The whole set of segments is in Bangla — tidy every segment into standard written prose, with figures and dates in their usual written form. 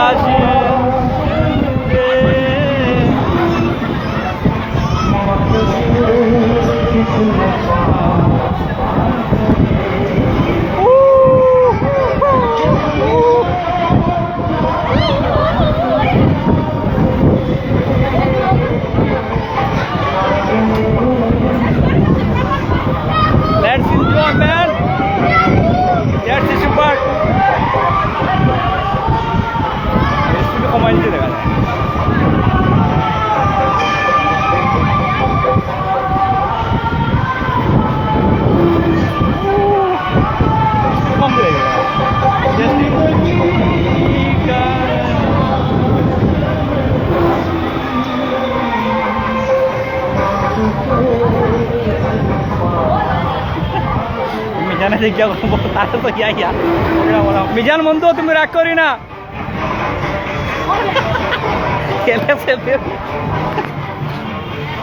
বাসি Let's enjoy, man. That's the super. It's the command দেখা যায়। কম করে গেল। মিজানে যে क्या তারা তো ইয়া মিজান বন্ধু তুমি রাগ করি না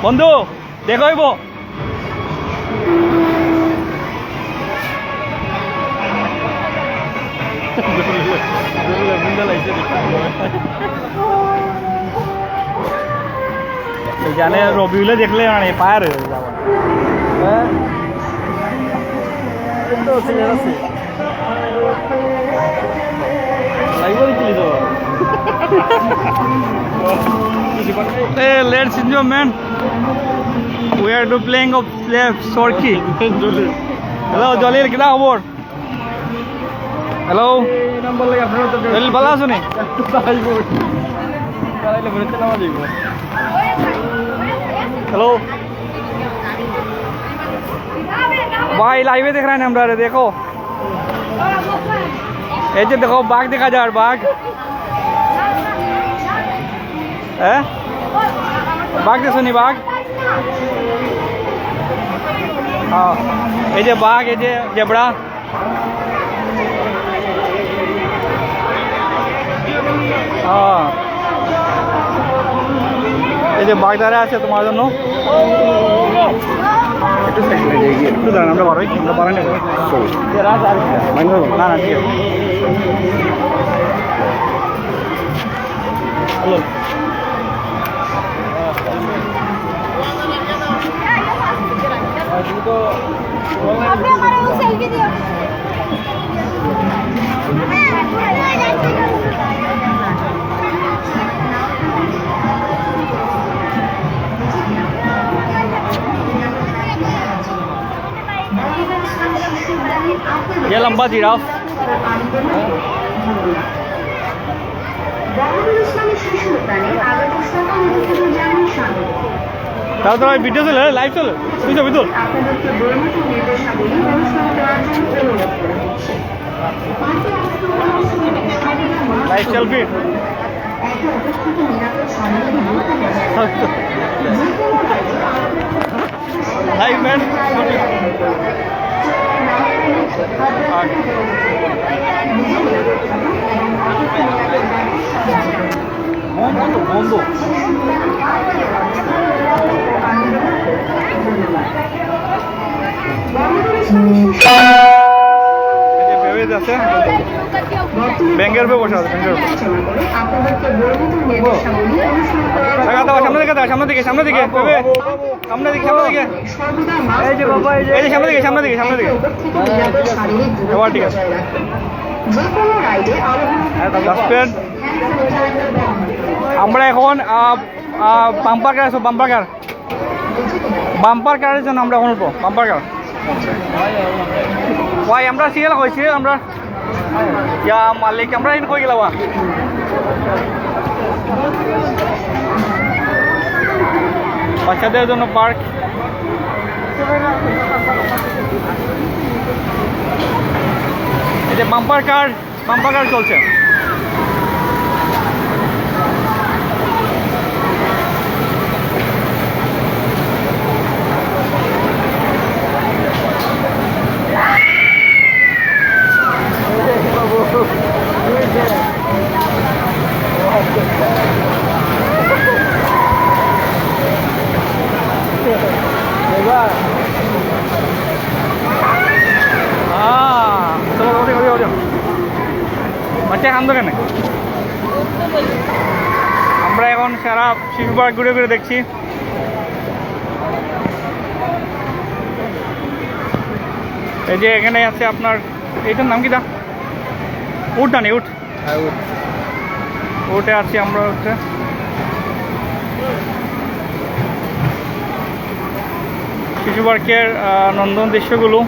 বন্ধু দেখইব মিজানে রবিউলে দেখলে মানে পার হয়ে যাবে হ্যাঁ তো সিনিয়র আছে লাইভ বলি তো Hey, let's enjoy, man. We are playing of Sorky. Hello, Jalil. Kida khabar? Hello. Number lagi আপনার তো Jalil ভালো আছো নি? Hello. भाई लाइव देख रहे हैं हम रे देखो ये जो देखो बाघ देखा जा रहा बाघ है बाघ देखो नहीं बाघ हाँ ये जो बाघ ये जो जेबड़ा हाँ ये जो बाघ दारा আছে তোমার জন্য একটু সাইড হয়ে যাই একটু দাঁড়ান আমরা বাড়াই নেব না না ঠিক আছে হ্যালো আপনি আমার সেলফি দিও ये लंबा जिराफ তাও তো ভিডিও চলে লাইভ চলে তুই যাবি তো লাইভ সেলফি লাইভ ম্যান বন্ধ আছে ব্যাংকের উপরে বসে আছে সামনে দিকে সামনে দিকে সামনে দিকে সামনে দিকে সামনে দিকে এই যে বাবা এই যে সামনে দিকে সামনে দিকে সামনে দিকে এবার ঠিক আছে আমরা এখন বাম্পার কার আছো বাম্পার কারের জন্য আমরা এখন উঠবো বাম্পার কার ভাই আমরা সিরিয়াল হয়েছি আমরা ইয়া মালিক আমরা ইন কই গেলাম বাচ্চাদের জন্য পার্ক এই যে বাম্পার কার চলছে चलो बच्चे खान दो कहने আমরা এখন সারা শিশু পার্ক ঘুরে ঘুরে দেখছি। এই যে এখানে আছে আপনার, এইটার নাম কি দা? উট না উট, উটে আছি আমরা হচ্ছে। শিশু পার্কের নন্দন দৃশ্যগুলো।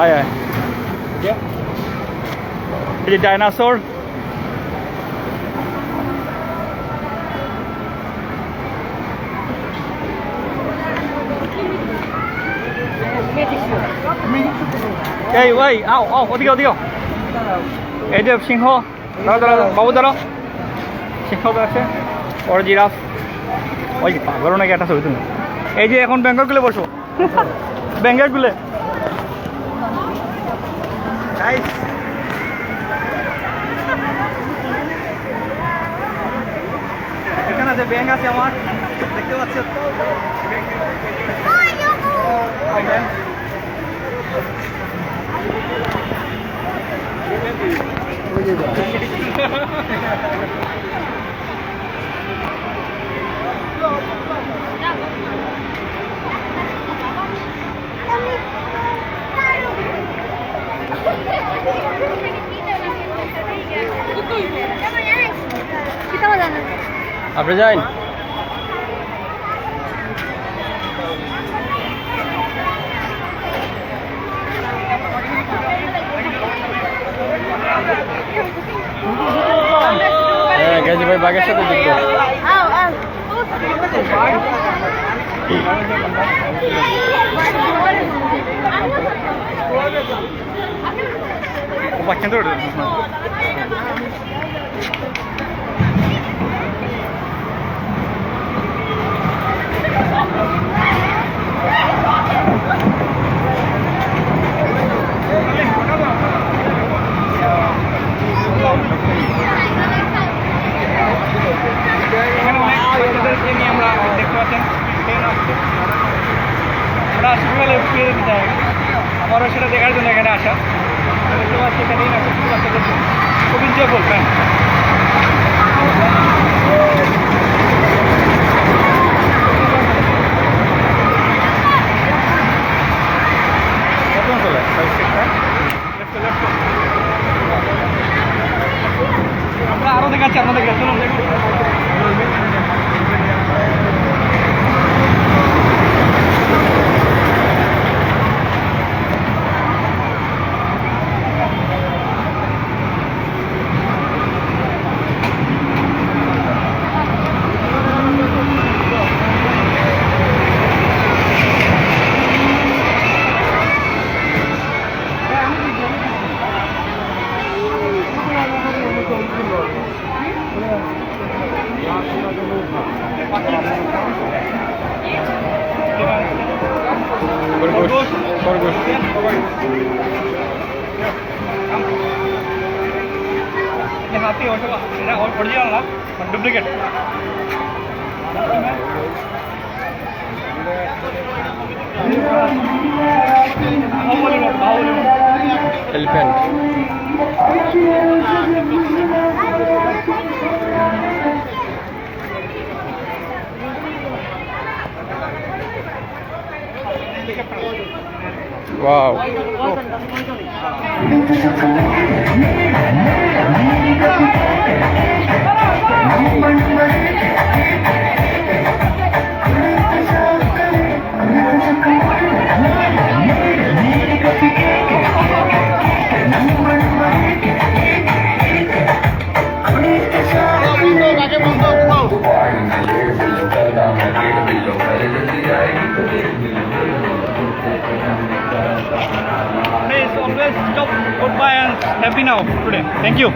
আয় আয়, এই যে ডাইনোসর, এই ওই আও আও, ওদিকে ওদিকে। এই যে সিংহ, দাঁড়া দাঁড়া বাবু দাঁড়াও, সিংহ আছে, ওর জিরাফ, ওই যে পাগল নাকি একটা ছবি তুমি। এই যে এখন ব্যাংকক গুলে বসো, ব্যাংকক গুলে। এখানে আছে ব্যাংক আছে আমার, দেখতে পাচ্ছি। আপনি যান। হ্যাঁ গেছি ভাই, বাঘের সাথে দেখবো। বাচ্চা তো আমারও সেটা দেখার জন্য এখানে আসা। দেখতে পাচ্ছি এখানেই না, খুব এনজয় করবেন। আমরা আরো দেখাচ্ছি আপনাদেরকে, চলুন দেখুন। হাতি এটা অরিজিনাল না, duplicate. Elephant. Wow. Please always stop goodbye and happy now today. Thank you.